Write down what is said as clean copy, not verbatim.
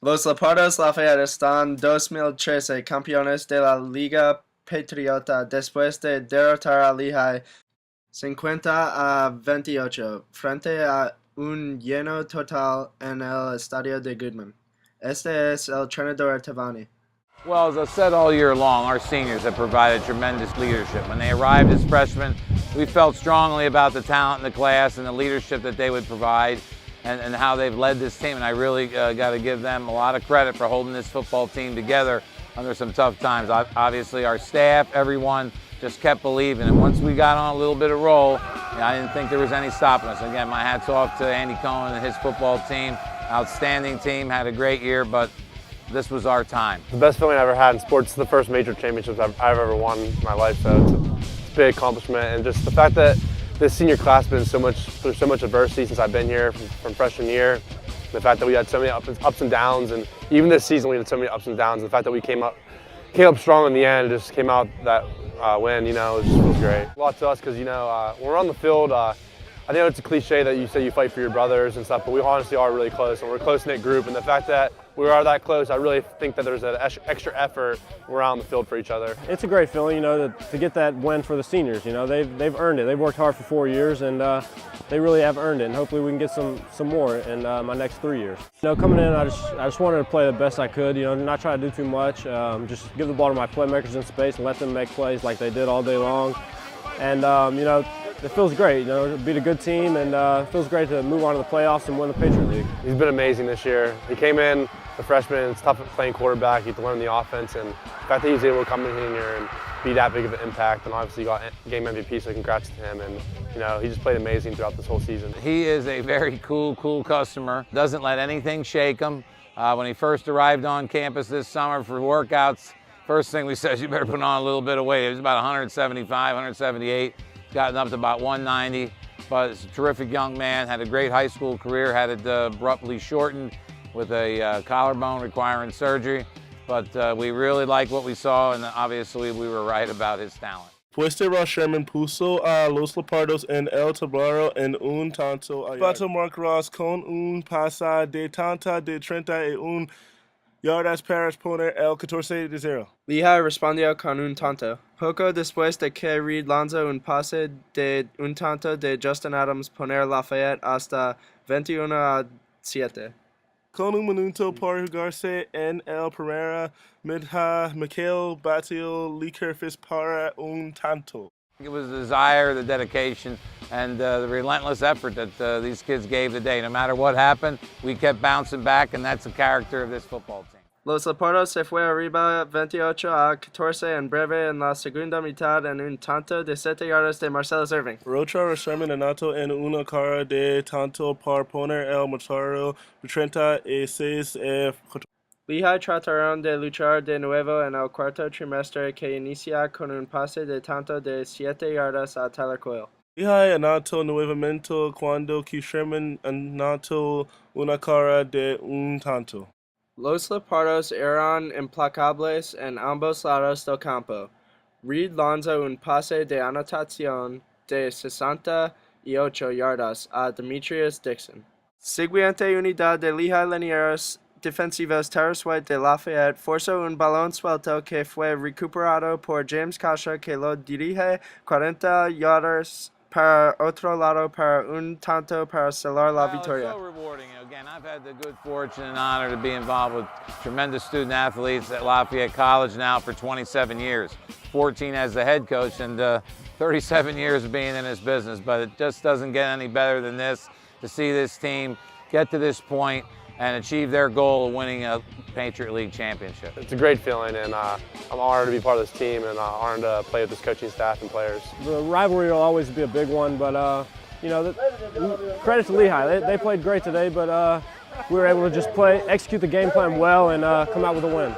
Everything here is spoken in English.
Los Leopardos Lafayette están 2013 campeones de la Liga Patriota después de derrotar a Lehigh 50-28 frente a un lleno total en el estadio de Goodman. Este es el entrenador Tavani. Well, as I said all year long, our seniors have provided tremendous leadership. When they arrived as freshmen, we felt strongly about the talent in the class and the leadership that they would provide and how they've led this team. And I really got to give them a lot of credit for holding this football team together under some tough times. Obviously, our staff, everyone, just kept believing. And once we got on a little bit of roll, I didn't think there was any stopping us. Again, my hat's off to Andy Cohen and his football team. Outstanding team, had a great year, but this was our time. The best feeling I ever had in sports is the first major championships I've ever won in my life, so it's a big accomplishment. And just the fact that this senior class has been through so much adversity since I've been here from freshman year. The fact that we had so many ups and downs, and even this season we had so many ups and downs. The fact that we came up strong in the end, just came out that win, it just feels great. A lot to us because, when we're on the field, I know it's a cliche that you say you fight for your brothers and stuff, but we honestly are really close, and we're a close-knit group. And the fact that we are that close, I really think that there's an extra effort around the field for each other. It's a great feeling, to get that win for the seniors. They've earned it. They've worked hard for 4 years, and they really have earned it. And hopefully we can get some more in my next 3 years. Coming in, I just wanted to play the best I could. Not try to do too much. Just give the ball to my playmakers in space and let them make plays like they did all day long. And it feels great, to beat a good team, and it feels great to move on to the playoffs and win the Patriot League. He's been amazing this year. He came in, a freshman, it's tough playing quarterback, you have to learn the offense, and the fact that he was able to come in here and be that big of an impact, and obviously he got game MVP, so congrats to him, and he just played amazing throughout this whole season. He is a very cool customer, doesn't let anything shake him. When he first arrived on campus this summer for workouts, first thing we said is you better put on a little bit of weight. It was about 175, 178. Gotten up to about 190, but it's a terrific young man, had a great high school career, had it abruptly shortened with a collarbone requiring surgery, but we really like what we saw, and obviously we were right about his talent. Pueste Sherman puso a los Leopardos en el tablero en un tanto. Pato marcarás con un pase de tanta de 31 yardas para poner el 14-0. Lehigh respondió con un tanto. Poco después de que Reed lanzó un pase de un tanto de Justin Adams poner Lafayette hasta 21-7. Con un minuto por jugarse en el primera mitad, Mikhail batió Lee-Curtis para un tanto. It was the desire, the dedication, and the relentless effort that these kids gave today. No matter what happened, we kept bouncing back, and that's the character of this football team. Los Leopardos se fue arriba 28-14 en breve en la segunda mitad en un tanto de 7 yardas de Marcellus Irving. Rocha Sherman anotó en una cara de tanto para poner el marcador 36-14. Lehigh trataron de luchar de nuevo en el cuarto trimestre que inicia con un pase de tanto de 7 yardas a Tyler Coyle. Lehigh anotó nuevamente cuando Sherman anotó una cara de un tanto. Los Leopardos eran implacables en ambos lados del campo. Reed lanzó un pase de anotación de 68 yardas a Demetrius Dixon. Siguiente unidad de Lehigh linieros defensivos Terrace White de Lafayette forzó un balón suelto que fue recuperado por James Kasha, que lo dirige 40 yardas para otro lado para un tanto para sellar la victoria. It's so rewarding. Again, I've had the good fortune and honor to be involved with tremendous student athletes at Lafayette College now for 27 years, 14 as the head coach, and 37 years of being in this business. But it just doesn't get any better than this, to see this team get to this point and achieve their goal of winning a Patriot League championship. It's a great feeling, and I'm honored to be part of this team, and honored to play with this coaching staff and players. The rivalry will always be a big one, but credit to Lehigh. They played great today, but we were able to just execute the game plan well, and come out with a win.